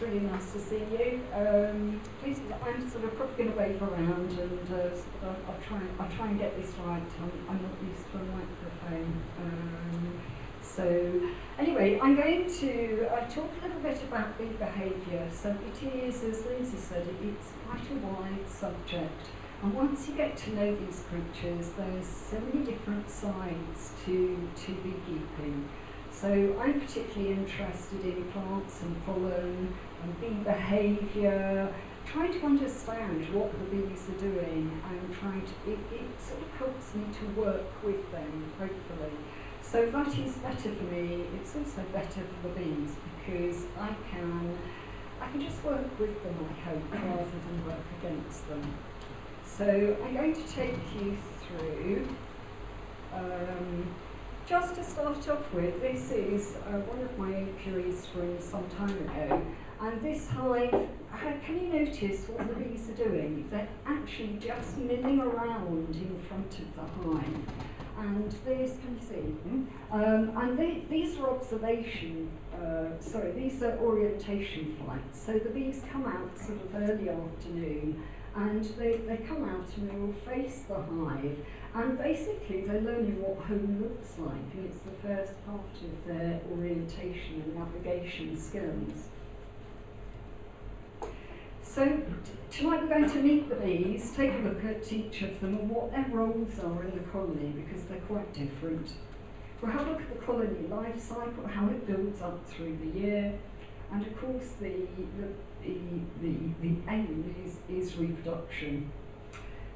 It's really nice to see you. Please, I'm sort of probably going to wave around and I'll try and get this right. I'm not used to a microphone. So anyway, I'm going to talk a little bit about bee behaviour. So it is, as Lindsay said, it's quite a wide subject. And once you get to know these creatures, there's so many different sides to beekeeping. So I'm particularly interested in plants and pollen and bee behaviour, trying to understand what the bees are doing and it sort of helps me to work with them, hopefully. So that is better for me. It's also better for the bees because I can just work with them, I hope, rather than work against them. So I'm going to take you through, just to start off with, this is one of my apiaries from some time ago, and this hive, can you notice what the bees are doing? They're actually just milling around in front of the hive. And there's, can you see? These are these are orientation flights. So the bees come out sort of early afternoon, and they come out and they will face the hive, and basically they're learning what home looks like, and it's the first part of their orientation and navigation skills. So tonight we're going to meet the bees, take a look at each of them and what their roles are in the colony, because they're quite different. We'll have a look at the colony life cycle, how it builds up through the year, and of course the aim is reproduction.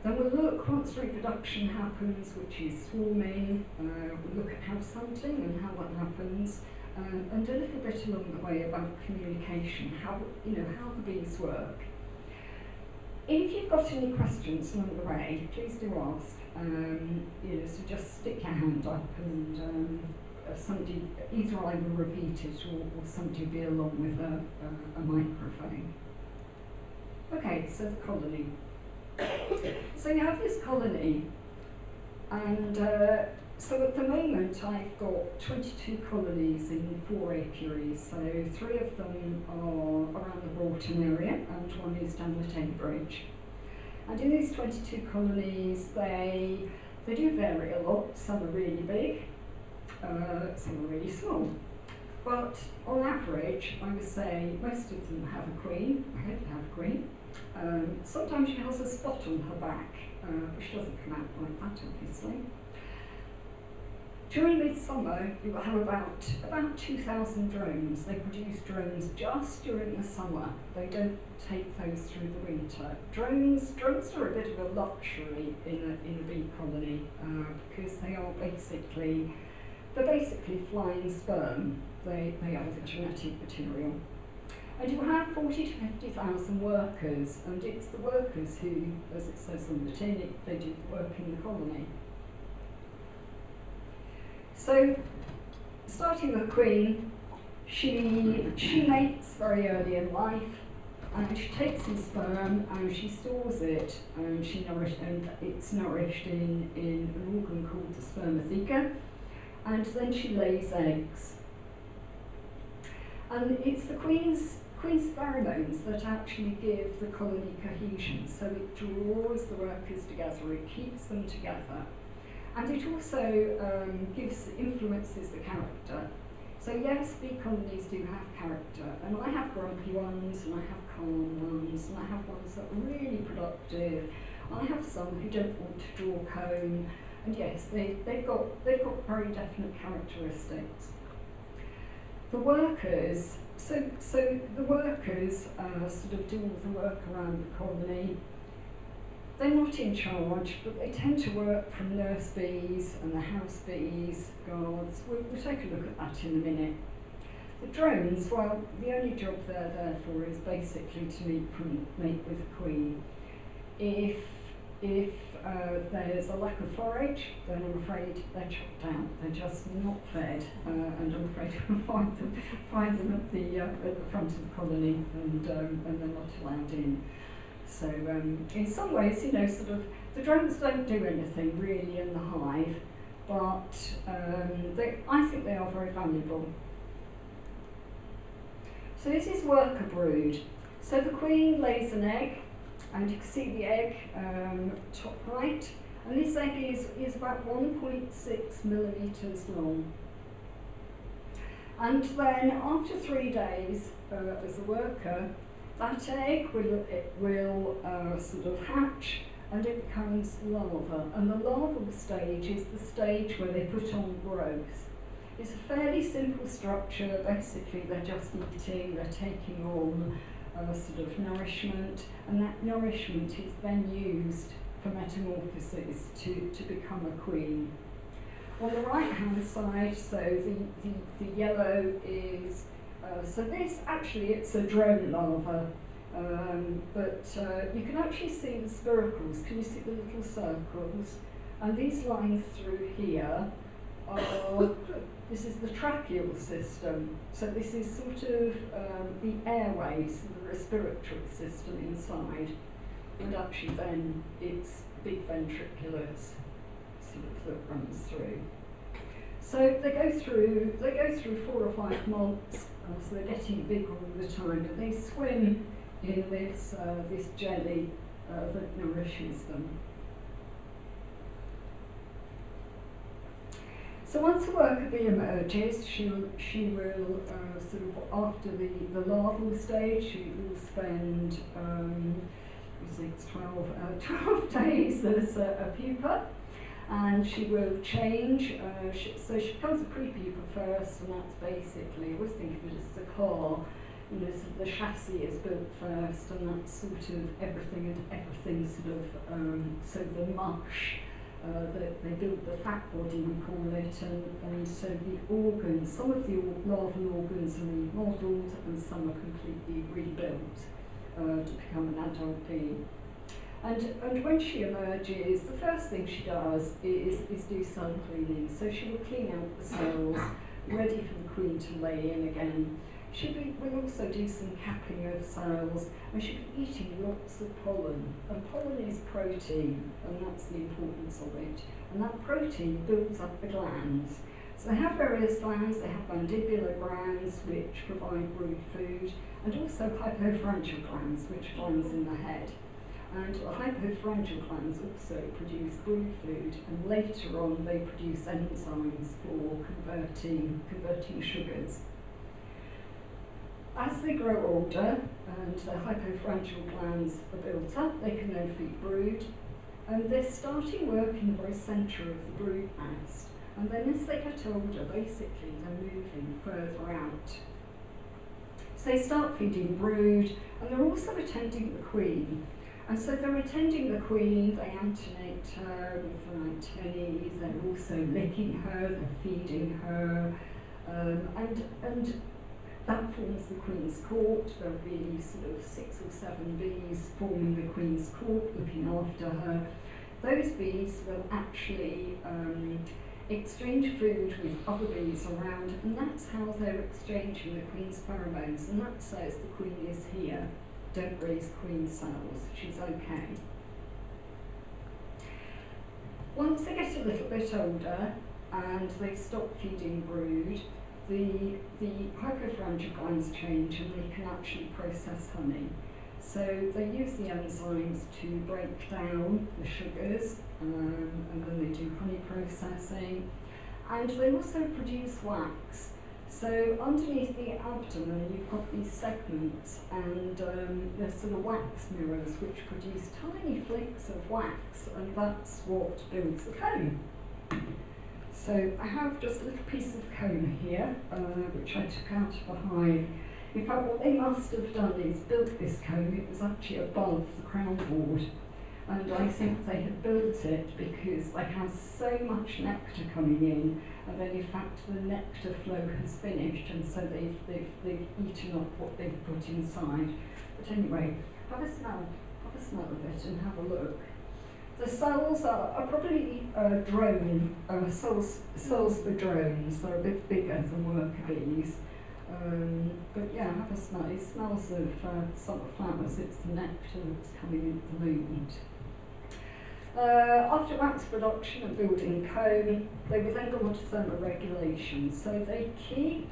Then we'll look, once reproduction happens, which is swarming, we'll look at house hunting and how that happens, and a little bit along the way about communication, how the bees work. If you've got any questions along the way, please do ask. So just stick your hand up and somebody, either I will repeat it or somebody will be along with a microphone. Okay, so the colony. So you have this colony, and so at the moment I've got 22 colonies in 4 apiaries, so 3 of them are around the Broughton area and 1 is down the Thames Bridge. And in these 22 colonies they do vary a lot. Some are really big, some are really small. But on average, I would say most of them have a queen. I hope they have a queen. Sometimes she has a spot on her back, which doesn't come out like that, obviously. During midsummer, you will have about 2,000 drones. They produce drones just during the summer. They don't take those through the winter. Drones are a bit of a luxury in a bee colony because they're basically flying sperm. They are the genetic material. And you have 40 to 50,000 workers, and it's the workers who, as it says on the tin, they do the work in the colony. So, starting with the queen, she mates very early in life, and she takes some sperm and she stores it, and it's nourished in an organ called the spermatheca, and then she lays eggs. And it's the queen's pheromones that actually give the colony cohesion, so it draws the workers together, it keeps them together, and it also influences the character. So yes, bee colonies do have character, and I have grumpy ones, and I have calm ones, and I have ones that are really productive. I have some who don't want to draw comb, and yes, they've got very definite characteristics. The workers, so the workers sort of do all the work around the colony. They're not in charge, but they tend to work from nurse bees and the house bees, guards. We'll take a look at that in a minute. The drones, well, the only job they're there for is basically to mate with the queen. If there's a lack of forage, then I'm afraid they're chopped out. They're just not fed, and I'm afraid we'll find them at the front of the colony, and they're not allowed in. So in some ways, sort of the drones don't do anything really in the hive, but I think they are very valuable. So this is worker brood. So the queen lays an egg, and you can see the egg top right, and this egg is about 1.6 millimetres long. And then after 3 days as a worker, that egg will sort of hatch, and it becomes larva. And the larval stage is the stage where they put on growth. It's a fairly simple structure. Basically, they're just eating, they're taking on sort of nourishment, and that nourishment is then used for metamorphosis to become a queen. On the right-hand side, so the yellow is, so this actually it's a drone larva, but you can actually see the spiracles. Can you see the little circles? And these lines through here are, this is the tracheal system. So this is sort of the airways, the respiratory system inside, and actually then it's big ventriculars sort of that runs through. So they go through 4 or 5 months, so they're getting big all the time, and they swim in this this jelly that nourishes them. So once a worker bee emerges, she will sort of, after the larval stage, she will spend 12 days as a pupa, and she will change. So she becomes a pre-pupa first, and that's basically, I always think of it as the car. You know, so the chassis is built first, and that's sort of everything sort of, so the mush. They build the fat body, we call it, and so the organs, some of the larval organs are remodeled and some are completely rebuilt to become an adult bee. And when she emerges, the first thing she does is do cell cleaning. So she will clean out the cells, ready for the queen to lay in again. She will also do some capping of cells, and she'll be eating lots of pollen. And pollen is protein, and that's the importance of it. And that protein builds up the glands. So they have various glands. They have mandibular glands, which provide brood food, and also hypopharyngeal glands, which are glands in the head. And the hypopharyngeal glands also produce brood food, and later on they produce enzymes for converting sugars. As they grow older and the hypopharyngeal glands are built up, they can then feed brood, and they're starting work in the very centre of the brood nest. And then as they get older, basically they're moving further out. So they start feeding brood, and they're also attending the queen. And so they're attending the queen, they antenate her with their antennae, they're also licking her, they're feeding her, and that forms the queen's court. There'll be sort of 6 or 7 bees forming the queen's court, looking after her. Those bees will actually exchange food with other bees around, and that's how they're exchanging the queen's pheromones, and that says the queen is here. Don't raise queen cells, she's okay. Once they get a little bit older and they stop feeding brood, the hypopharyngeal glands change and they can actually process honey. So they use the enzymes to break down the sugars, and then they do honey processing, and they also produce wax. So underneath the abdomen you've got these segments, and they're sort of wax mirrors which produce tiny flakes of wax, and that's what builds the comb. So I have just a little piece of comb here, which I took out of a hive. In fact, what they must have done is built this comb. It was actually above the crown board, and I think they had built it because they had so much nectar coming in, and then in fact the nectar flow has finished, and so they've eaten up what they've put inside. But anyway, have a smell of it and have a look. The cells are probably drone cells for drones. They're a bit bigger than worker bees. But yeah, have a smell. It smells of summer flowers. It's the nectar that's coming in at the moment. After wax production and building comb, they will then go on to thermoregulation. So they keep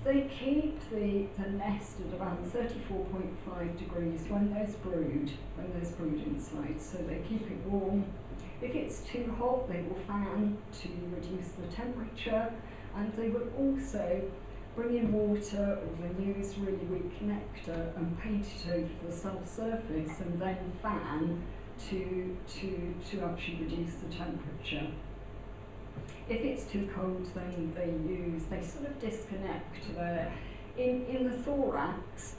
They keep the nest at about 34.5 degrees when there's brood inside, so they keep it warm. If it's too hot, they will fan to reduce the temperature, and they will also bring in water, or they use really weak nectar and paint it over the cell surface, and then fan to actually reduce the temperature. If it's too cold, then they sort of disconnect there. In the thorax,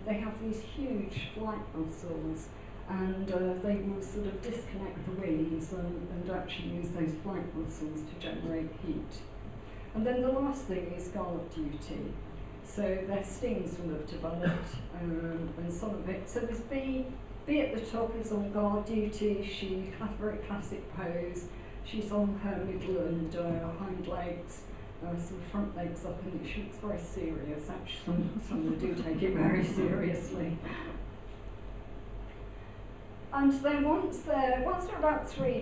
they have these huge flight muscles, and they will sort of disconnect the wings and actually use those flight muscles to generate heat. And then the last thing is guard duty. So their stings will have developed, and some of it. So this bee at the top is on guard duty. She has a very classic pose. She's on her middle and hind legs, some front legs up, and she looks very serious. Actually, some of them do take it very seriously. And then once they're about 3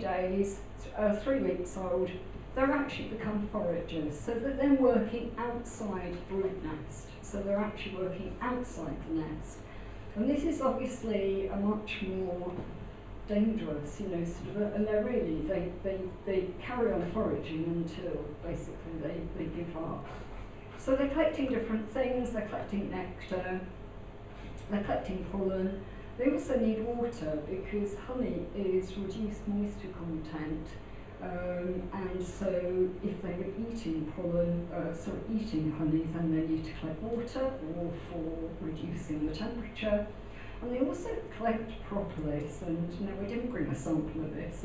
weeks old, they're actually become foragers, so that they're working outside the brood nest. So they're actually working outside the nest. And this is obviously a much more dangerous, sort of, and they're really, they carry on foraging until basically they give up. So they're collecting different things, they're collecting nectar, they're collecting pollen. They also need water because honey is reduced moisture content, and so if they were eating eating honey, then they need to collect water or for reducing the temperature. And they also collect propolis, and we didn't bring a sample of this.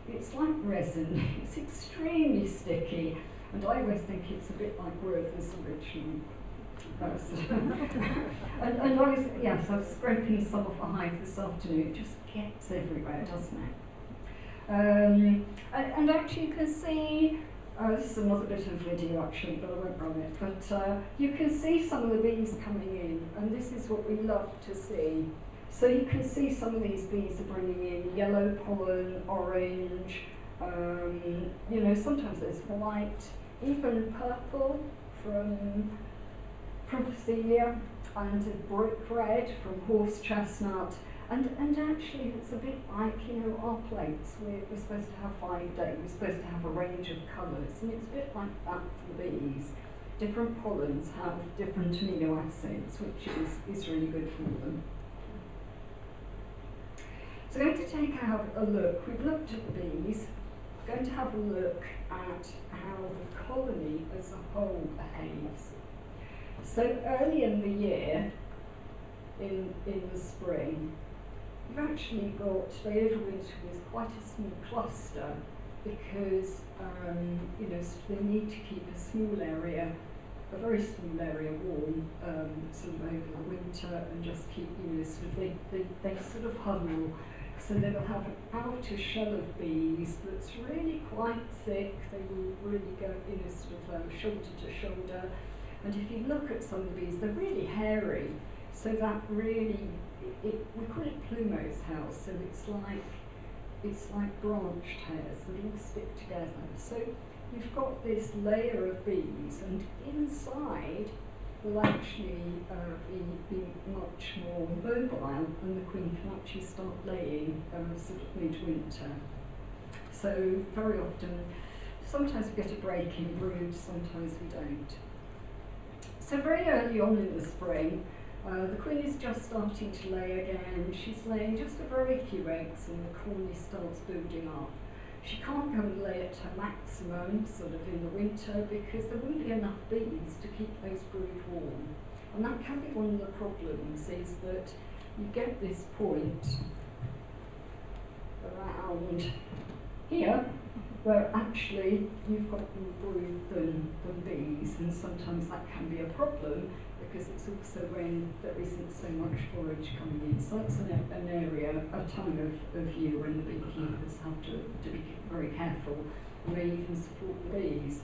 It's like resin. It's extremely sticky, and I always think it's a bit like Werther's original. And I was scraping some off a hive this afternoon. It just gets everywhere, doesn't it? And actually you can see, this is another bit of video actually, but I won't run it, but you can see some of the bees coming in, and this is what we love to see. So you can see some of these bees are bringing in yellow pollen, orange, sometimes there's white, even purple from Propythia, and brick red from horse chestnut. And actually it's a bit like, our plates. We're supposed to have 5 days, we're supposed to have a range of colours, and it's a bit like that for the bees. Different pollens have different amino acids, which is really good for them. So we're going to take a look. We've looked at the bees. We're going to have a look at how the colony as a whole behaves. So early in the year, in the spring, you've actually got, they overwinter with quite a small cluster because they need to keep a small area, a very small area warm sort of over the winter, and just keep, they sort of huddle. So they will have an outer shell of bees that's really quite thick. They will really go sort of shoulder to shoulder. And if you look at some of the bees, they're really hairy. So that really, we call it Plumeau's house, so it's like branched hairs that all stick together. So you've got this layer of bees, and inside will actually be much more mobile, and the queen can actually start laying sort of midwinter. So very often, sometimes we get a break in brood, sometimes we don't. So very early on in the spring, the queen is just starting to lay again. She's laying just a very few eggs, and the colony starts building up. She can't go and lay at her maximum sort of in the winter because there wouldn't be enough bees to keep those brood warm. And that can be one of the problems, is that you get this point around here where actually you've got more brood than bees, and sometimes that can be a problem because it's also when there isn't so much forage coming in. So that's an area, a time of year when the beekeepers have to be very careful, and they even support the bees.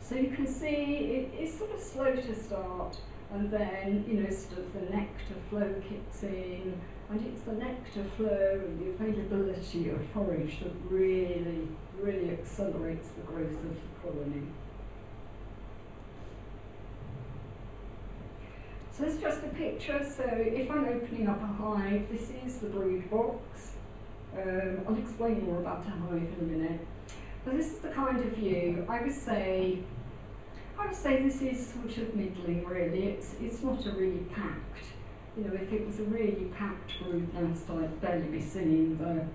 So you can see it's sort of slow to start, and then sort of the nectar flow kicks in, and it's the nectar flow and the availability of forage that really accelerates the growth of the colony. So it's just a picture. So if I'm opening up a hive, this is the brood box. I'll explain more about a hive in a minute. But this is the kind of view. I would say this is sort of middling, really. It's not a really packed. You know, if it was a really packed brood nest, I'd barely be seeing the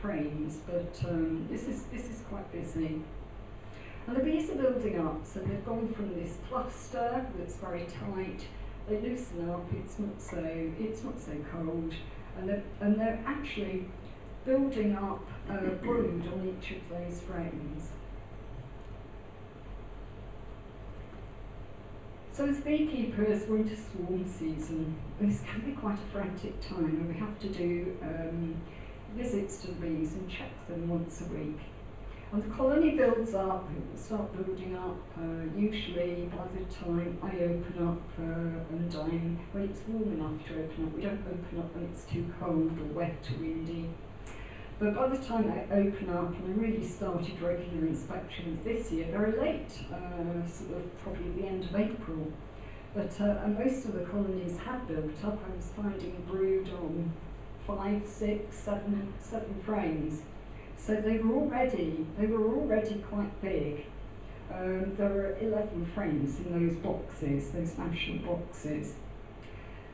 frames. But this is quite busy. And the bees are building up. So they've gone from this cluster that's very tight. They loosen up. It's not so cold, and they're actually building up brood on each of those frames. So as beekeepers, we're into swarm season. This can be quite a frantic time, and we have to do visits to the bees and check them once a week. And the colony builds up, it will start building up, usually by the time I open up and when it's warm enough to open up. We don't open up when it's too cold or wet or windy. But by the time I open up, and I really started regular inspections this year, very late, sort of probably the end of April. But and most of the colonies had built up. I was finding brood on 5, 6, 7 frames. So they were already quite big. There were 11 frames in those boxes, those national boxes.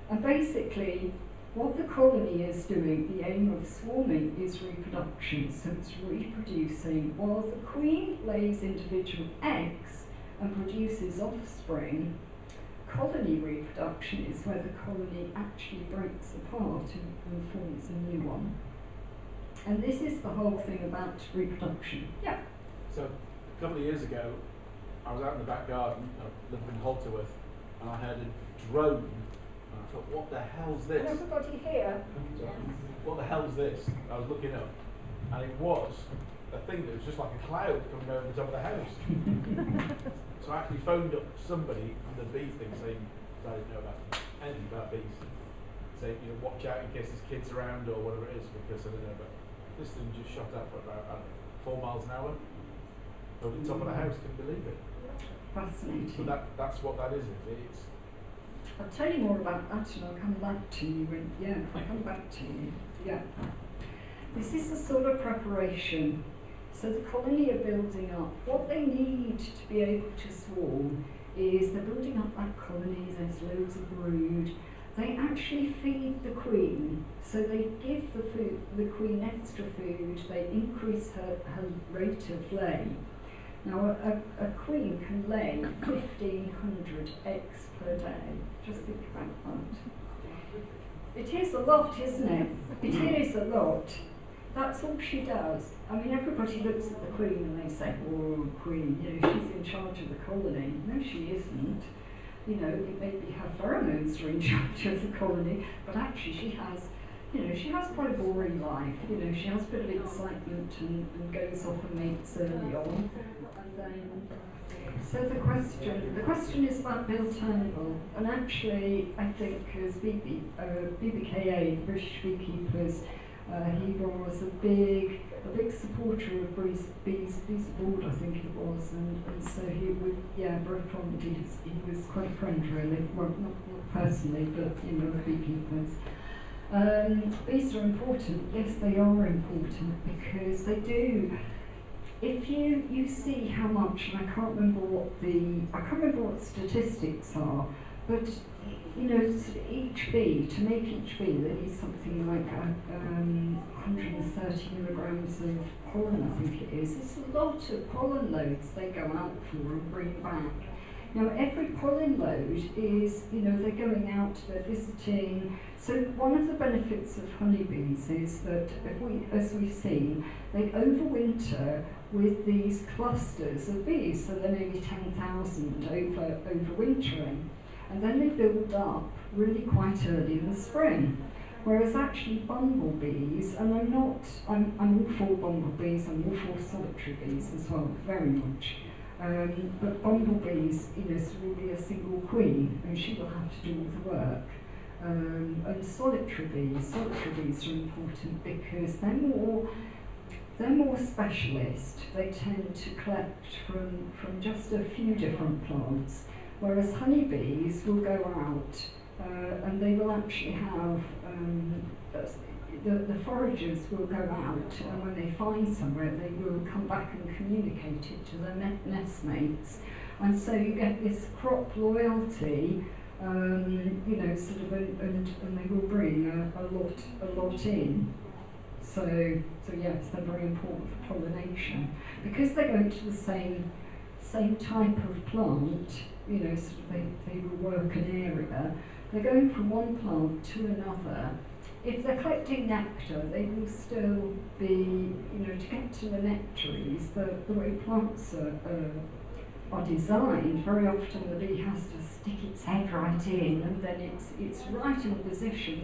And basically, what the colony is doing, the aim of swarming, is reproduction. So it's reproducing. While the queen lays individual eggs and produces offspring, colony reproduction is where the colony actually breaks apart and forms a new one. And this is the whole thing about reproduction. Yeah. So a couple of years ago, I was out in the back garden, I lived in Holterworth, and I heard a drone. And I thought, what the hell's this? And everybody here. What the hell's this? I was looking up, and it was a thing that was just like a cloud coming over the top of the house. So I actually phoned up somebody from the bee thing saying, I didn't know about anything about bees. Say, you know, watch out in case there's kids around or whatever it is, because I don't know, but this thing just shot up at about 4 miles an hour over the top of the house. Couldn't believe it. Fascinating. So that's what that is. It's I'll tell you more about that, and I'll come back to you. I'll come back to you. Yeah. This is the sort of preparation. So the colony are building up. What they need to be able to swarm is they're building up that colony. There's loads of brood. They actually feed the queen, so they give the queen extra food, they increase her rate of lay. Now a queen can lay 1,500 eggs per day. Just think about that. It is a lot, isn't it? It is a lot. That's all she does. I mean, everybody looks at the queen and they say, oh, queen, you know, she's in charge of the colony. No, she isn't. You know, maybe her pheromones are in charge of the colony, but actually she has, you know, she has quite a boring life. You know, she has a bit of excitement and goes off and mates early on. And then, so the question is about Bill Turnbull, and actually I think as BBKA, British Beekeepers, he was a big supporter of bees aboard, I think it was, and so he would, very fond. He was quite a friend, really. Well, not personally, but you know, beekeepers. Bees are important. Yes, they are important because they do. If you see how much, and I can't remember what the statistics are, but you know, to make each bee, they need something like 130 milligrams of pollen, I think it is. It's a lot of pollen loads they go out for and bring back. Now, every pollen load is, you know, they're going out, they're visiting. So one of the benefits of honeybees is that, as we've seen, they overwinter with these clusters of bees, so there may be 10,000 overwintering. And then they build up really quite early in the spring. Whereas actually bumblebees, and I'm all for bumblebees, I'm all for solitary bees as well, very much. But bumblebees, you know, will be a single queen, and she will have to do all the work. And solitary bees are important because they're more specialist. They tend to collect from just a few different plants. whereas honeybees will go out and they will actually have, the foragers will go out, and when they find somewhere they will come back and communicate it to their nest mates. And so you get this crop loyalty, you know, sort of, and they will bring a lot in. So yes, they're very important for pollination because they go to the same type of plant. You know, sort of they will work an area. They're going from one plant to another. If they're collecting nectar, they will still be, you know, to get to the nectaries, the way plants are designed, very often the bee has to stick its head right in, and then it's right in a position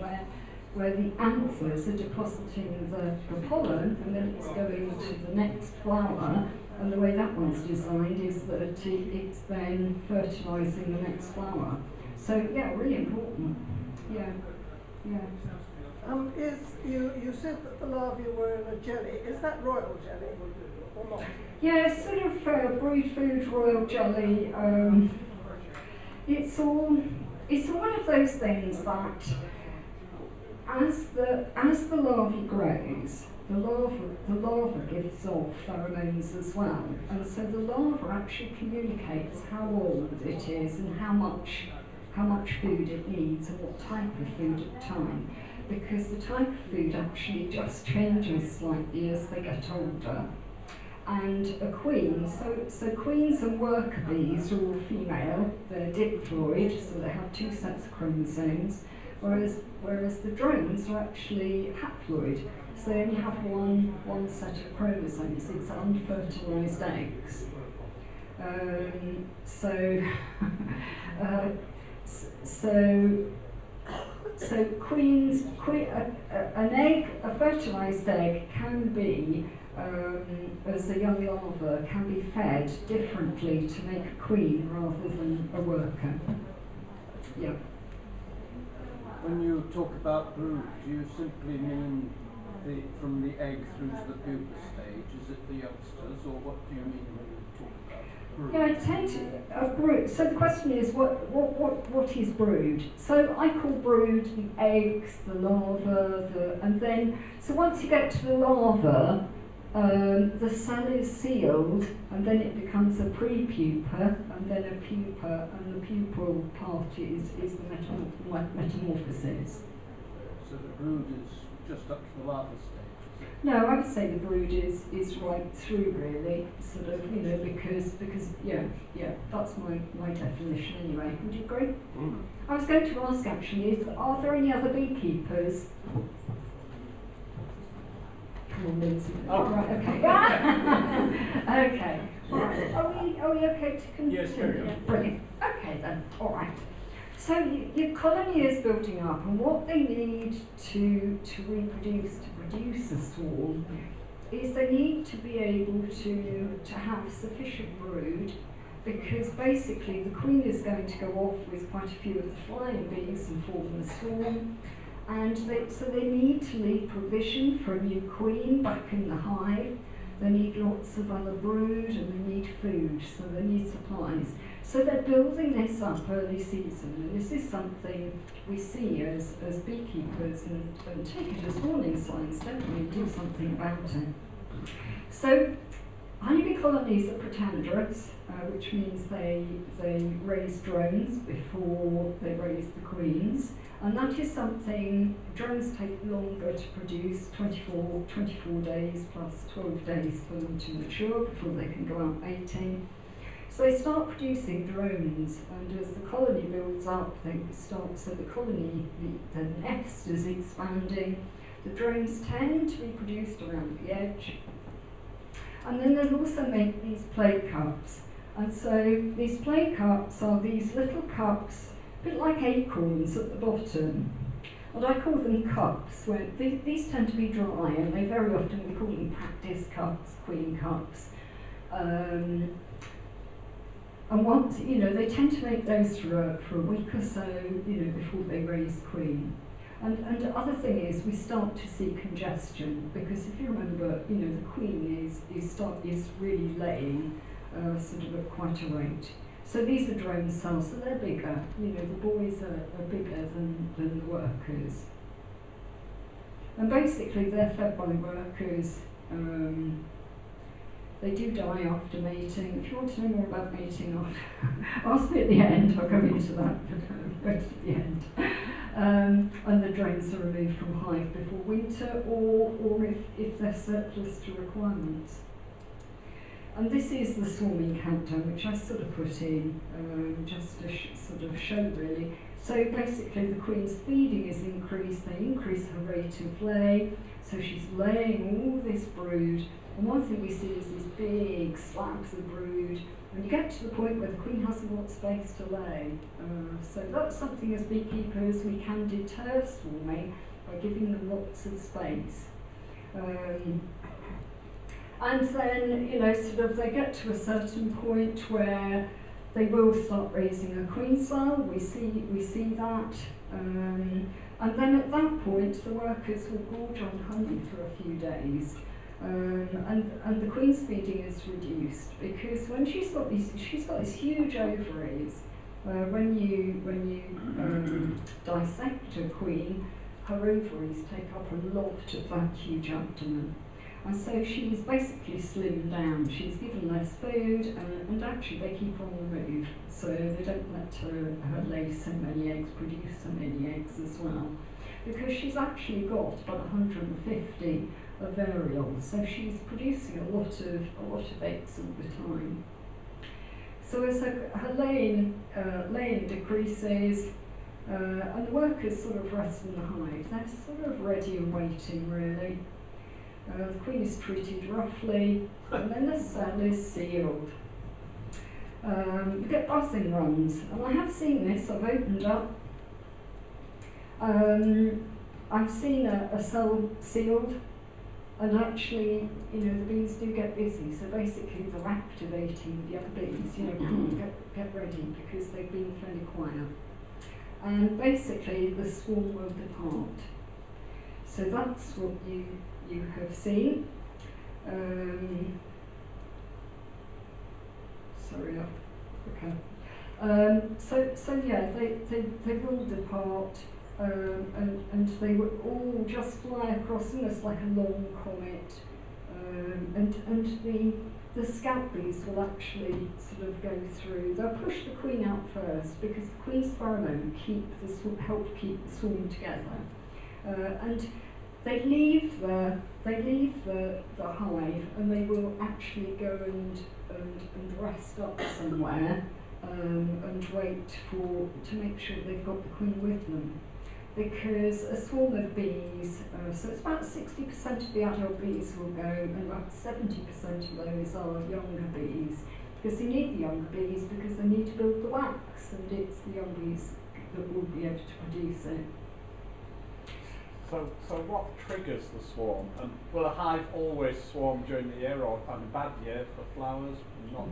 where the anthers are depositing the pollen, and then it's going to the next flower, and the way that one's designed is that it's then fertilising the next flower. So yeah, really important. Yeah. You said that the larvae were in a jelly. Is that royal jelly or not? Yeah, sort of brood food, royal jelly. It's all one of those things that as the larvae grows, the larva gives off pheromones as well, and so the larva actually communicates how old it is and how much food it needs and what type of food at the time, because the type of food actually just changes slightly as they get older. And a queen, so queens and worker bees are all female, they're diploid, so they have two sets of chromosomes, whereas the drones are actually haploid, so they only have one set of chromosomes. It's unfertilised eggs. So queens, a fertilised egg can be, as a young larva, can be fed differently to make a queen rather than a worker. Yeah. When you talk about brood, do you simply mean from the egg through to the pupa stage? Is it the youngsters, or what do you mean when you talk about brood? Yeah, I tend to brood. So the question is, what is brood? So I call brood the eggs, the larva, and then so once you get to the larva, the cell is sealed, and then it becomes a pre-pupa, and then a pupa, and the pupal part is the metamorphosis. So the brood is just up to the larva stage? No, I would say the brood is right through, really, sort of, you know, because yeah, that's my definition anyway. Would you agree? Mm. I was going to ask actually, are there any other beekeepers? Come on, Lindsay. Oh. Right, okay. Okay. Right. Are we okay to continue? Yes, carry on. Brilliant. Okay then. All right. So your colony is building up, and what they need to reproduce, to produce a swarm, is they need to be able to have sufficient brood, because basically the queen is going to go off with quite a few of the flying bees and form a swarm, and so they need to leave provision for a new queen back in the hive. They need lots of other brood, and they need food, so they need supplies. So they're building this up early season, and this is something we see as beekeepers, and take it as warning signs, definitely do something about it. So honeybee colonies are protandrous, which means they raise drones before they raise the queens, and that is something, drones take longer to produce, 24 days plus 12 days for them to mature before they can go out mating. So they start producing drones, and as the colony builds up, so the colony, the nest is expanding. The drones tend to be produced around the edge. And then they'll also make these play cups. And so these play cups are these little cups, a bit like acorns at the bottom. And I call them cups, where these tend to be dry, and they very often, we call them practice cups, queen cups. And once, you know, they tend to make those for a week or so, you know, before they raise queen. And the other thing is we start to see congestion, because if you remember, you know, the queen is really laying sort of at quite a rate. So these are drone cells, so they're bigger. You know, the boys are bigger than the workers. And basically they're fed by workers. They do die after mating. If you want to know more about mating, ask me at the end. I'll go into that right at the end. And the drones are removed from hive before winter, or if they're surplus to requirements. And this is the swarming countdown, which I sort of put in just to sort of show really. So basically the queen's feeding is increased, they increase her rate of lay, so she's laying all this brood. And one thing we see is these big slabs of brood. When you get to the point where the queen hasn't got space to lay. So that's something as beekeepers we can deter swarming by giving them lots of space. And then, you know, sort of they get to a certain point where they will start raising a queen cell. We see that. And then at that point, the workers will gorge on honey for a few days. And the queen's feeding is reduced because when she's got these huge ovaries. When you dissect a queen, her ovaries take up a lot of that huge abdomen. And so she's basically slimmed down. She's given less food, and actually they keep her on the move. So they don't let her lay so many eggs, produce so many eggs as well. Because she's actually got about 150 ovarials, so she's producing a lot of eggs all the time. So as her laying decreases, and the workers sort of rest in the hive, they're sort of ready and waiting really. The queen is treated roughly, and then the cell is sealed. You get buzzing runs, and I have seen this. I've opened up. I've seen a cell sealed, and actually, you know, the bees do get busy. So basically, they're activating the other bees. You know, get ready because they've been fairly quiet. And basically, the swarm will depart. So that's what you have seen. Sorry, okay. So yeah, they will depart, and they will all just fly across almost like a long comet, and the scout bees will actually sort of go through. They'll push the queen out first because the queen's pheromone help keep the swarm together, and they leave the hive, and they will actually go and rest up somewhere and wait to make sure they've got the queen with them. Because a swarm of bees, so it's about 60% of the adult bees will go, and about 70% of those are younger bees. Because you need the younger bees because they need to build the wax, and it's the young bees that will be able to produce it. So what triggers the swarm? And will a hive always swarm during the year, or on a bad year for flowers? Not.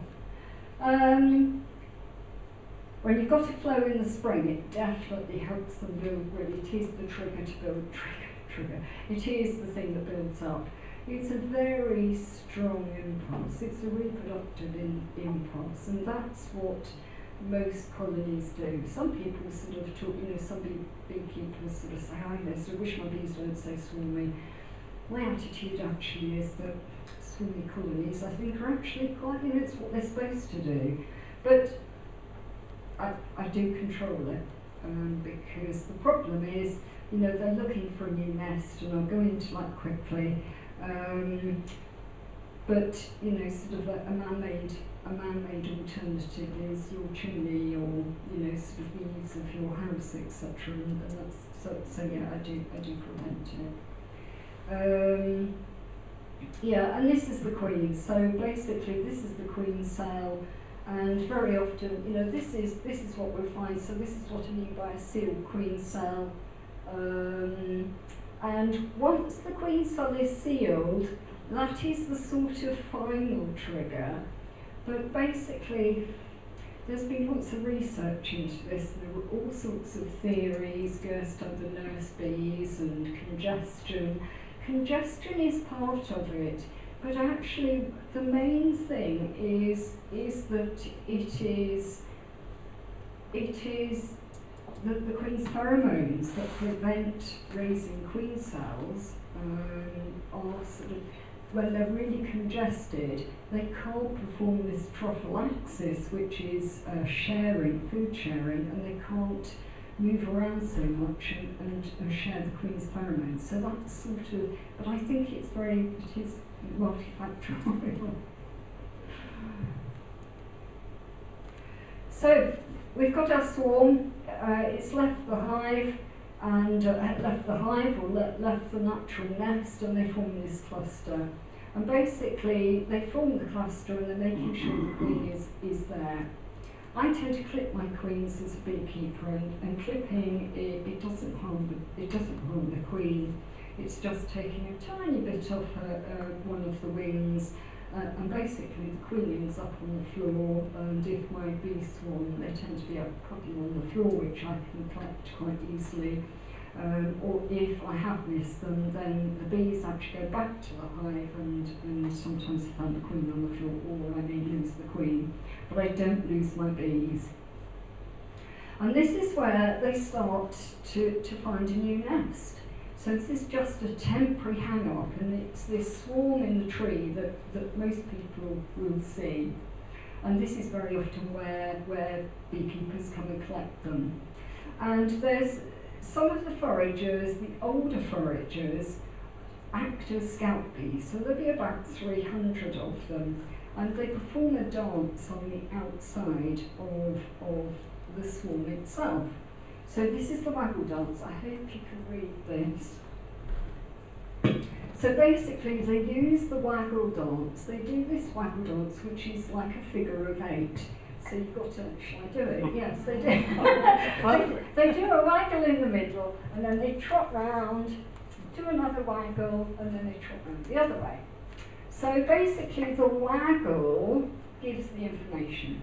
When you've got a flow in the spring, it definitely helps them build. Really, it is the trigger to build. Trigger. It is the thing that builds up. It's a very strong impulse. It's a reproductive impulse, and that's what most colonies do. Some people sort of talk, you know, some beekeepers sort of say, I wish my bees weren't so swarmy. My attitude actually is that swarmy colonies, I think, are actually quite, you know, it's what they're supposed to do. But I do control it, because the problem is, you know, they're looking for a new nest, and I'll go into that quickly. But, you know, sort of a man-made alternative is your chimney, or, you know, sort of the eaves of your house, etc. And that's so yeah, I do prevent it. Yeah, and this is the queen. So basically, this is the queen cell, and very often, you know, this is what we'll find. So this is what I mean by a sealed queen cell. And once the queen cell is sealed, that is the sort of final trigger. But basically, there's been lots of research into this. There were all sorts of theories, goes to the nurse bees and congestion. Congestion is part of it. But actually, the main thing is that it is the queen's pheromones that prevent raising queen cells are sort of, when they're really congested, they can't perform this prophylaxis, which is food sharing, and they can't move around so much and share the queen's pheromones. So that's sort of, but I think it is multifactorial. So we've got our swarm, it's left the hive, and left the natural nest, and they form this cluster. And basically, they form the cluster and they're making sure the queen is there. I tend to clip my queens as a beekeeper, and clipping, it doesn't harm the queen. It's just taking a tiny bit off one of the wings, and basically the queen ends up on the floor, and if my bees swarm, they tend to be up puddling on the floor, which I can collect quite easily. Or if I have missed them, then the bees actually go back to the hive, and sometimes I find the queen on the floor, or I may lose the queen, but I don't lose my bees. And this is where they start to find a new nest. So this is just a temporary hang-up, and it's this swarm in the tree that most people will see. And this is very often where beekeepers come and collect them. And there's some of the foragers, the older foragers, act as scout bees. So there'll be about 300 of them, and they perform a dance on the outside of the swarm itself. So this is the waggle dance. I hope you can read this. So basically they use the waggle dance. They do this waggle dance, which is like a figure of 8. So you've got to, shall I do it? Yes, they do. they do a waggle in the middle, and then they trot round, do another waggle, and then they trot round the other way. So basically the waggle gives the information.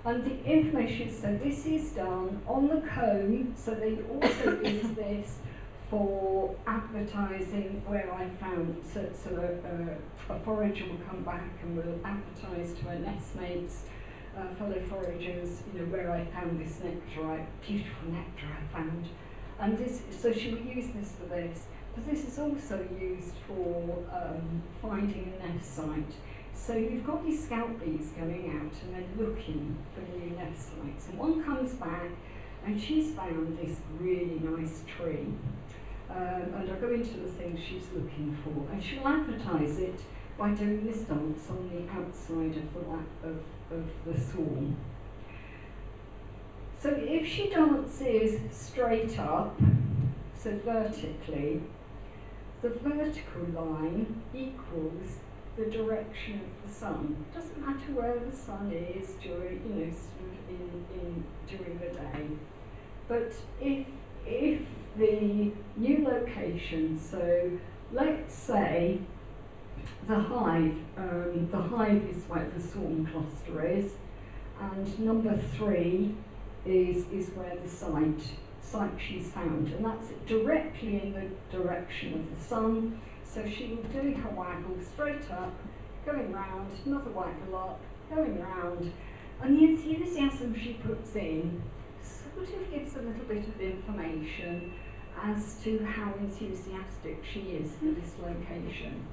And the information, so this is done on the comb, so they also use this for advertising where I found, so a forager will come back and will advertise to her nestmates, fellow foragers, where I found this nectar, beautiful nectar I found. And this, so she will use this for this, but this is also used for finding a nest site. So you've got these scout bees going out and they're looking for new nest sites. And one comes back and she's found this really nice tree. And I'll go into the things she's looking for. And she'll advertise it by doing this dance on the outside of the swarm. So if she dances straight up, so vertically, the vertical line equals the direction of the sun. Doesn't matter where the sun is during, during the day. But if the new location, so let's say the hive is where the swarm cluster is, and number 3 is where the site she's found, and that's directly in the direction of the sun. So she will do her waggle straight up, going round, another waggle up, going round, and the enthusiasm she puts in sort of gives a little bit of information as to how enthusiastic she is for this location.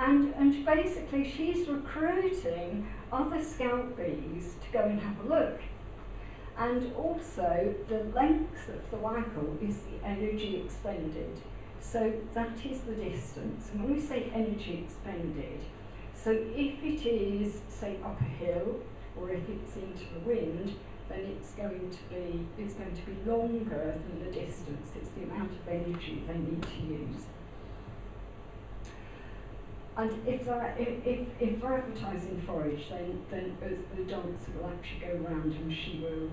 And basically she's recruiting other scout bees to go and have a look. And also the length of the waggle is the energy expended. So that is the distance. And when we say energy expended, so if it is, say, up a hill, or if it's into the wind, then it's going to be longer than the distance. It's the amount of energy they need to use. And if they're advertising forage, then the dancer will actually go around and she will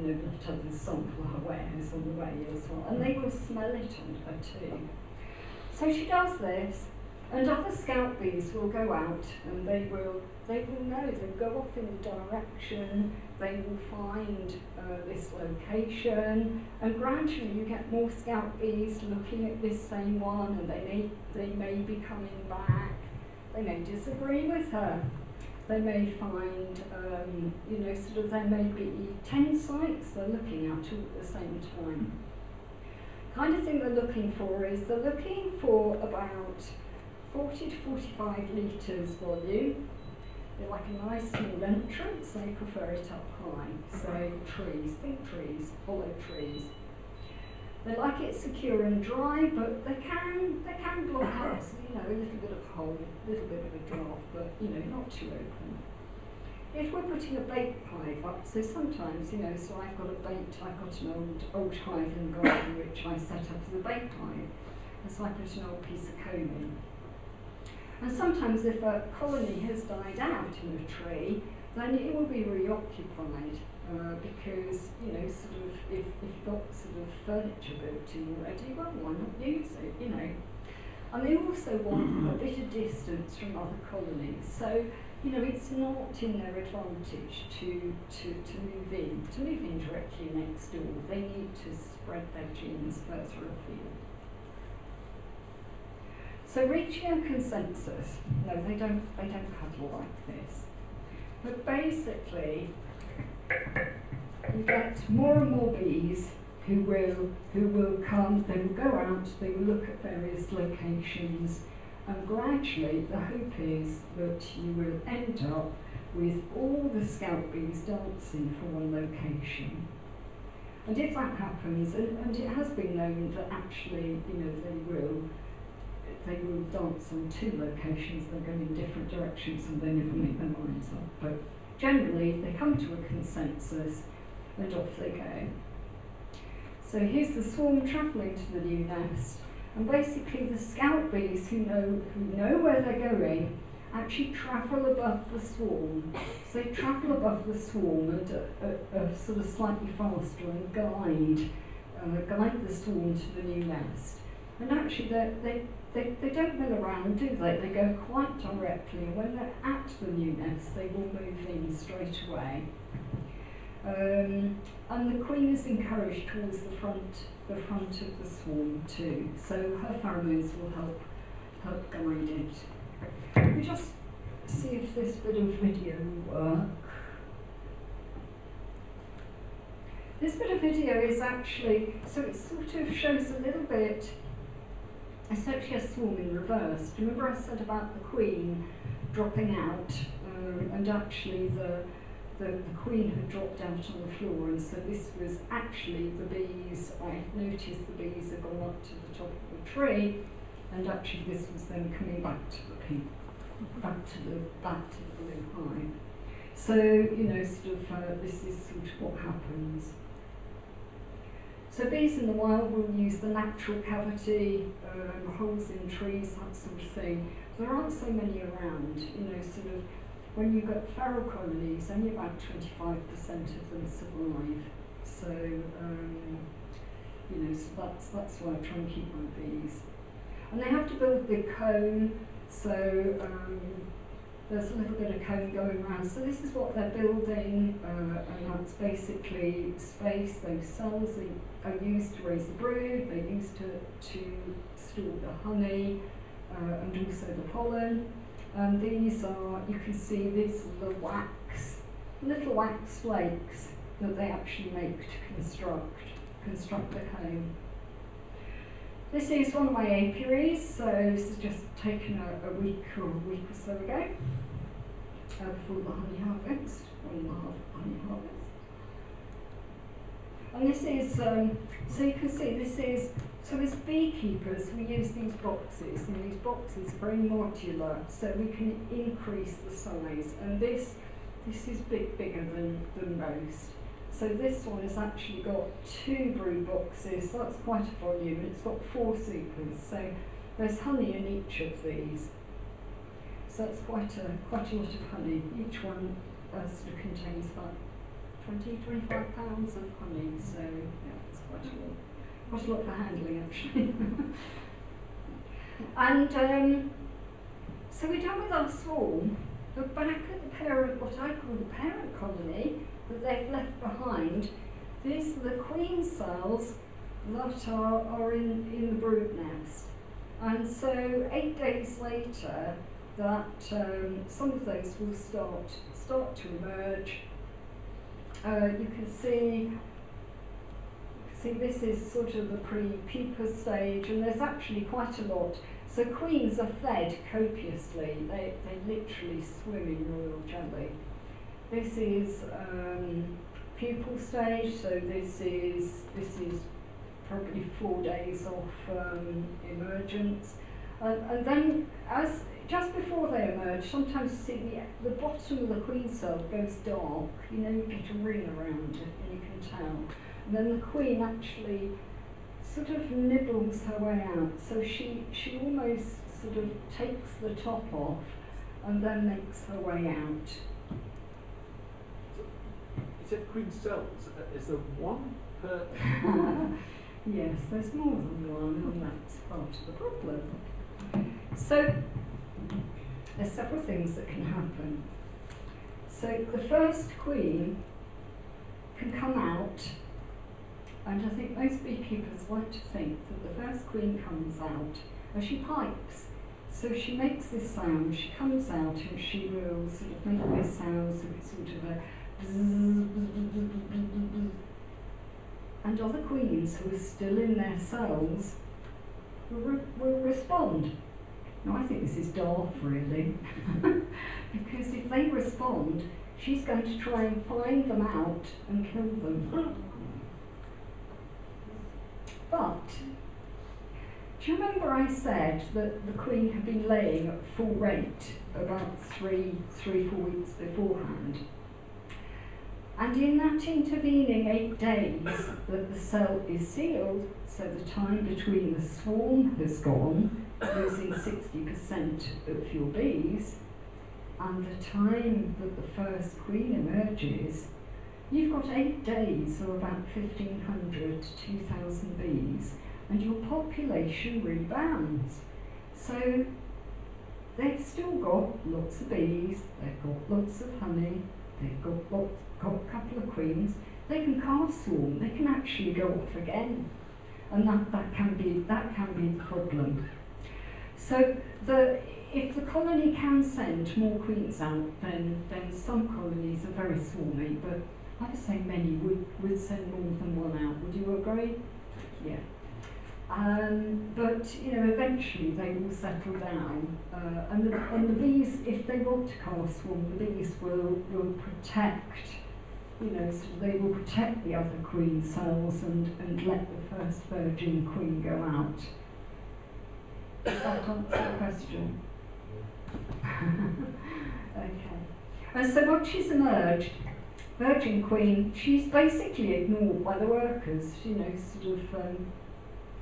let others sample her wares on the way as well, and they will smell it on her too. So she does this, and other scout bees will go out and they will know, they'll go off in a direction, they will find this location, and gradually you get more scout bees looking at this same one, and they may be coming back, they may disagree with her. They may find, there may be 10 sites they're looking at all at the same time. Kind of thing they're looking for is they're looking for about 40 to 45 litres volume. They like a nice small entrance, they prefer it up high. So trees, big trees, hollow trees. They like it secure and dry, but they can block out, a little bit of hole, a little bit of a draft, but not too open. If we're putting a bait hive up, so sometimes, so I've got an old hive in the garden which I set up as a bait hive, and so I put an old piece of comb in. And sometimes if a colony has died out in a tree, then it will be reoccupied because, if you've got furniture built in already, well, why not use it, And they also want a bit of distance from other colonies. So, it's not in their advantage to move in directly next door. They need to spread their genes further afield. So reaching a consensus, no, they don't cuddle like this. But basically, you get more and more bees who will come, they will go out, they will look at various locations, and gradually the hope is that you will end up with all the scout bees dancing for one location. And if that happens, and it has been known that actually, they will dance on 2 locations, they're going in different directions and they never make their minds up. But generally, they come to a consensus and off they go. So here's the swarm travelling to the new nest, and basically the scout bees who know where they're going actually travel above the swarm. So they travel above the swarm and are sort of slightly faster and guide the swarm to the new nest. And actually they don't mill around, do they? They go quite directly, and when they're at the new nest, they will move in straight away. And the queen is encouraged towards the front of the swarm too, so her pheromones will help guide it. Let me just see if this bit of video will work. This bit of video is actually, so it sort of shows a little bit. It's actually a swarm in reverse. Do you remember I said about the queen dropping out, and actually the queen had dropped out on the floor, and so this was actually the bees. I noticed the bees had gone up to the top of the tree, and actually this was them coming back to the pink, back to the blue hive. So this is sort of what happens. So bees in the wild will use the natural cavity, holes in trees, that sort of thing. There aren't so many around, when you've got feral colonies, only about 25% of them survive. So, so that's why I try and keep my bees. And they have to build the comb, so there's a little bit of comb going around. So this is what they're building, and that's basically space. Those cells are used to raise the brood, they're used to store the honey, and also the pollen. And these are, you can see these are the little wax flakes that they actually make to construct the comb. This is one of my apiaries, so this has just taken a week or so ago, before the honey harvest, honey harvest. And this is, so you can see so as beekeepers we use these boxes, and these boxes are very modular, so we can increase the size, and this is bigger than most. So this one has actually got 2 brood boxes, so that's quite a volume, and it's got 4 supers, so there's honey in each of these. So it's quite a lot of honey. Each one sort of contains about 20-25 pounds of honey, so yeah, it's quite a lot for handling actually. And so we're done with our swarm. We're back at the parent, what I call the parent colony that they've left behind. These are the queen cells that are in the brood nest. And so 8 days later, that some of those will start to emerge. You can see this is sort of the pre-pupa stage, and there's actually quite a lot. So queens are fed copiously. They literally swim in royal jelly. This is pupal stage, so this is probably 4 days off emergence. And then, just before they emerge, sometimes you see the bottom of the queen cell goes dark. You know, you get a ring around it, and you can tell. And then the queen actually sort of nibbles her way out. So she almost sort of takes the top off and then makes her way out. You said queen cells. Is there one per? Yes, there's more than one, and that's part of the problem. So there's several things that can happen. So the first queen can come out, and I think most beekeepers like to think that the first queen comes out and she pipes. So she makes this sound, she comes out and she will sort of make this sound, so it's sort of a bzz, bzz, bzz, bzz, bzz. And other queens who are still in their cells will respond. Now I think this is daft really, because if they respond, she's going to try and find them out and kill them. But, do you remember I said that the queen had been laying at full rate about 4 weeks beforehand? And in that intervening 8 days that the cell is sealed, so the time between the swarm has gone, losing 60% of your bees, and the time that the first queen emerges, you've got 8 days or about 1,500 to 2,000 bees, and your population rebounds. So they've still got lots of bees, they've got lots of honey, they've got a couple of queens, they can calf swarm, they can actually go off again. And that can be the problem. So if the colony can send more queens out, then some colonies are very swarmy, but I would say many would send more than one out. Would you agree? Yeah. But you know, eventually they will settle down, and the bees, if they want to calf swarm, the bees will protect. You know, so they will protect the other queen cells and let the first virgin queen go out. Does that answer the question? Okay. And so once she's emerged, virgin queen, she's basically ignored by the workers. You know, sort of,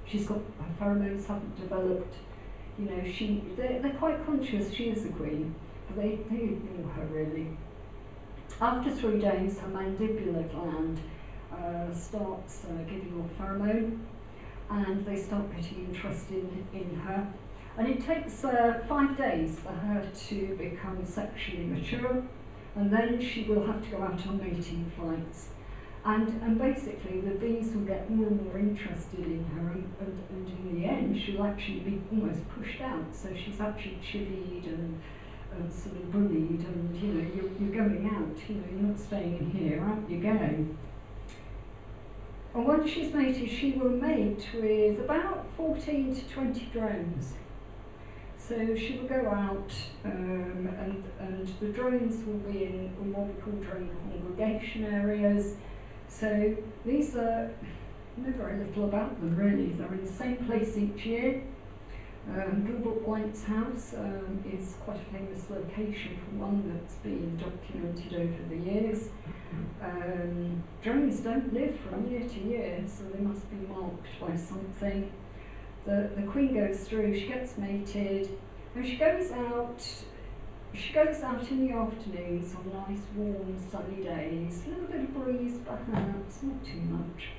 she's got her pheromones haven't developed. You know, they're quite conscious she is a queen, but they ignore her really. After 3 days, her mandibular gland starts giving off pheromone, and they start getting interested in her. And it takes 5 days for her to become sexually mature, and then she will have to go out on mating flights. And basically the bees will get more and more interested in her, and in the end she'll actually be almost pushed out. So she's actually chivied and sort of bullied, and you know, you're going out, you know, you're not staying in here, out you go. And once she's mated, she will mate with about 14 to 20 drones. So she will go out, and the drones will be in what we call drone congregation areas. So these are, I know very little about them really. They're in the same place each year. Gilbert White's house is quite a famous location for one that's been documented over the years. Drones don't live from year to year, so they must be marked by something. The queen goes through, she gets mated, and she goes out in the afternoons on nice warm sunny days, a little bit of breeze perhaps, not too much.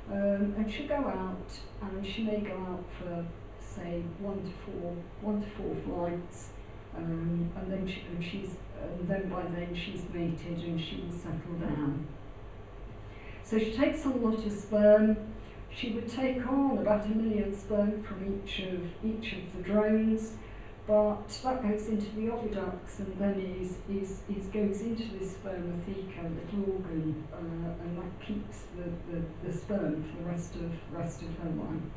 And she'll go out, and she may go out for say 1 to 4 flights, and then by then she's mated and she will settle down. So she takes on a lot of sperm. She would take on about 1 million sperm from each of the drones. but that goes into the oviducts and then goes into the spermatheca, little organ, and that keeps the sperm for the rest of her life.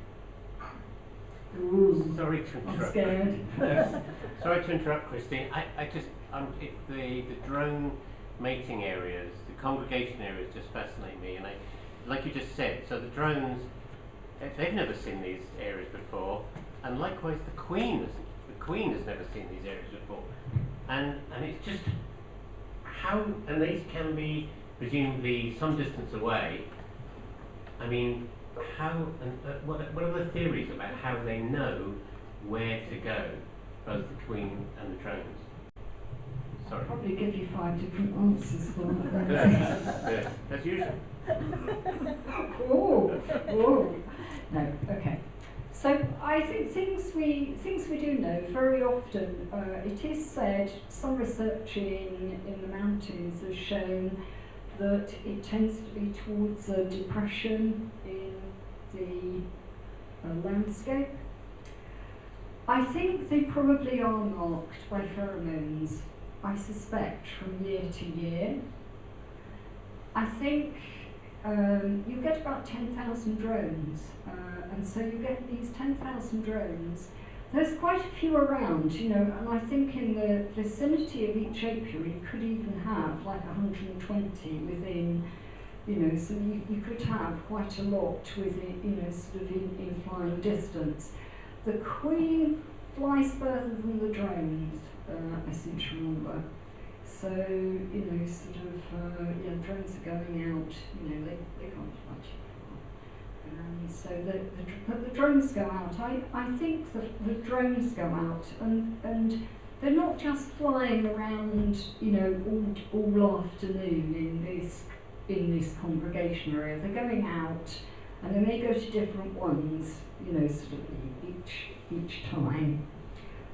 Ooh, Sorry to I'm interrupt. scared. Sorry to interrupt, Christine. I just, if the drone mating areas, the congregation areas just fascinate me, and like you just said, so the drones, they've never seen these areas before, and likewise the queen has never seen these areas before, and it's just how, and these can be presumably some distance away. I mean, how, and what are the theories about how they know where to go, both the queen and the drones? Sorry. I'll probably give you 5 different answers for that. Yeah, as usual. Oh, no, okay. So I think things we do know very often. It is said, some research in the mountains has shown that it tends to be towards a depression in the landscape. I think they probably are marked by pheromones, I suspect, from year to year. I think you get about 10,000 drones, and so you get these 10,000 drones. There's quite a few around, you know, and I think in the vicinity of each apiary you could even have like 120 within, you know, so you could have quite a lot within, you know, sort of in flying distance. The queen flies further than the drones, I seem to remember. So, you know, sort of, yeah, drones are going out, you know, they can't fly too far. So but the drones go out. I think the drones go out, and they're not just flying around, you know, all afternoon in this congregation area. They're going out, and then they go to different ones, you know, sort of each time.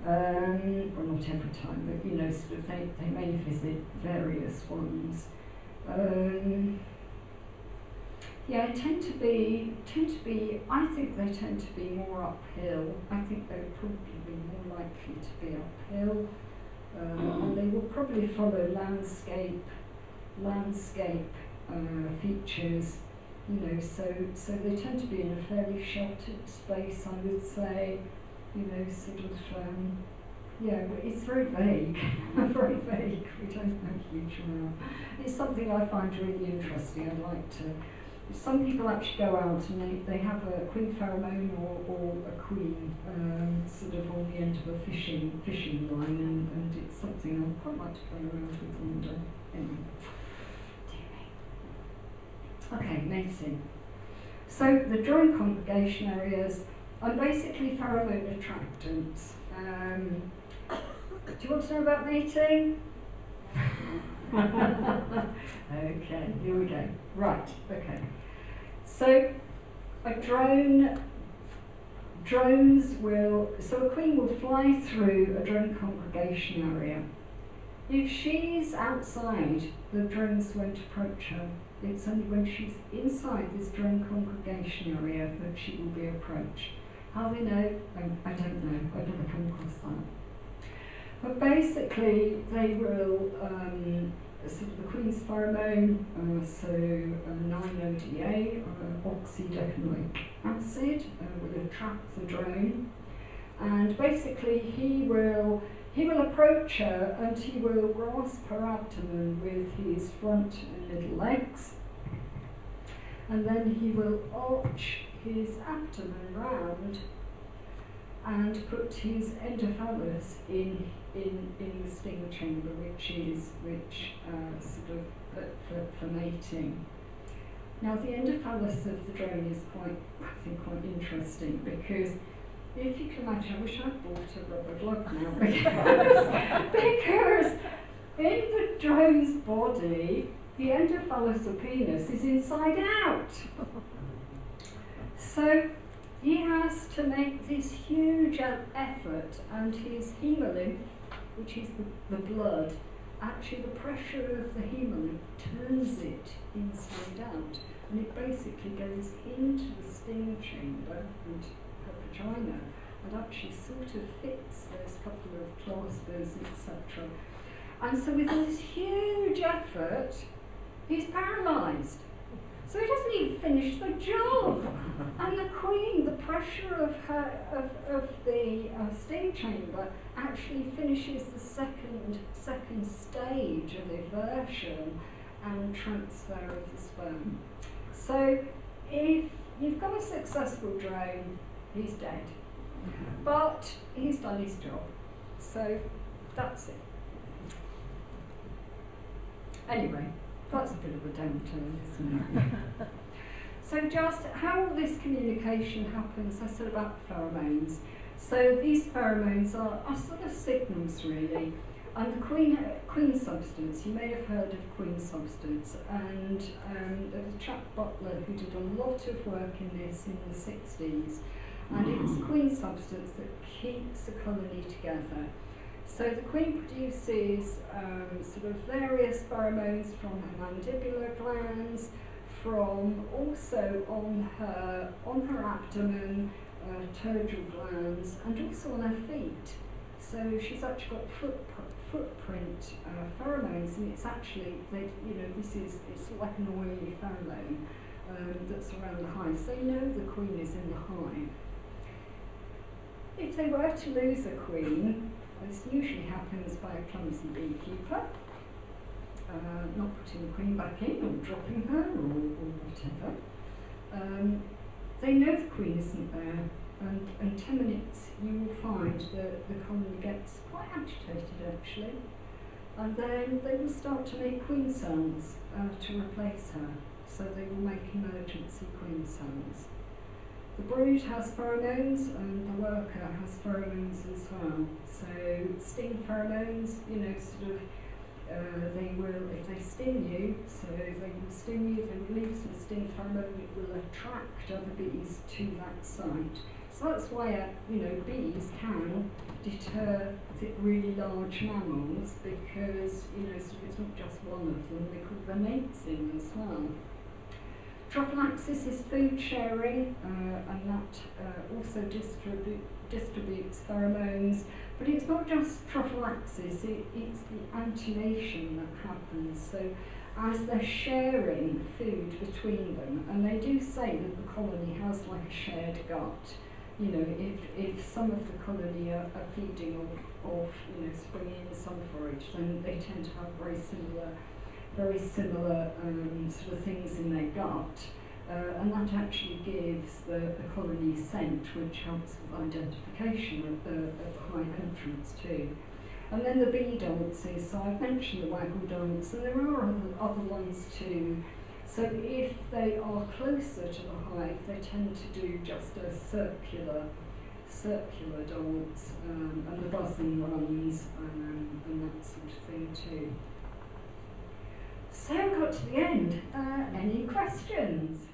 Well, not every time, but you know, sort of they may visit various ones. Yeah, tend to be. I think they tend to be more uphill. I think they would probably be more likely to be uphill, and they will probably follow landscape features. You know, so they tend to be in a fairly sheltered space, I would say. You know, sort of, yeah, it's very vague, very vague, we don't know a huge amount. It's something I find really interesting. I'd like to, some people actually go out and they have a queen pheromone or a queen sort of on the end of a fishing line, and it's something I'd quite like to play around with one day. Anyway, dear me. Okay, mating. So the drone congregation areas are basically pheromone attractants. Do you want to know about mating? Okay, here we go. Right, okay. So a a queen will fly through a drone congregation area. If she's outside, the drones won't approach her. It's only when she's inside this drone congregation area that she will be approached. How they know? I don't know. I've never come across that. But basically, they will, sort of the queen's pheromone, so 9-ODA, oxydecanoic acid, will attract the drone. And basically, he will approach her and he will grasp her abdomen with his front and middle legs. And then he will arch his abdomen round and put his endophallus in the sting chamber, which sort of for mating. Now the endophallus of the drone is quite interesting, because if you can imagine, I wish I'd bought a rubber glove now, because in the drone's body, the endophallus or penis is inside out. So he has to make this huge effort, and his hemolymph, which is the blood, actually the pressure of the hemolymph turns it inside out, and it basically goes into the sting chamber and her vagina, and actually sort of fits those couple of claspers, etc. And so with this huge effort, he's paralysed. So he doesn't even finish the job. And the queen, the pressure of the steam chamber actually finishes the second stage of eversion and transfer of the sperm. So if you've got a successful drone, he's dead. But he's done his job. So that's it. Anyway, that's a bit of a downturn, isn't it? So just how all this communication happens, I said about pheromones. So these pheromones are sort of signals, really. And the queen substance, you may have heard of queen substance, and there was a chap, Butler, who did a lot of work in this in the 60s, and it's queen substance that keeps a colony together. So the queen produces sort of various pheromones from her mandibular glands, from also on her abdomen, pterygal glands, and also on her feet. So she's actually got footprint pheromones, and it's actually, it's like an oily pheromone that's around the hive. So they know the queen is in the hive. If they were to lose a queen, this usually happens by a clumsy beekeeper, not putting the queen back in or dropping her or whatever. They know the queen isn't there, and in 10 minutes you will find that the colony gets quite agitated actually, and then they will start to make queen cells to replace her. So they will make emergency queen cells. The brood has pheromones and the worker has pheromones as well. So sting pheromones, sort of, they will, if they sting you, so they will sting you, they release a sting pheromone, it will attract other bees to that site. So that's why, bees can deter really large mammals because, so it's not just one of them, they put their mates in as well. Trophallaxis is food sharing, and that also distributes pheromones. But it's not just trophallaxis, it's the antennation that happens. So as they're sharing food between them, and they do say that the colony has like a shared gut. If some of the colony are feeding off, bringing in some forage, then they tend to have very similar sort of things in their gut, and that actually gives the colony scent, which helps with identification of the hive entrance too. And then the bee dances, so I've mentioned the waggle dance, and there are other ones too. So if they are closer to the hive, they tend to do just a circular dance, and the buzzing runs, and that sort of thing too. So I got to the end. Any questions?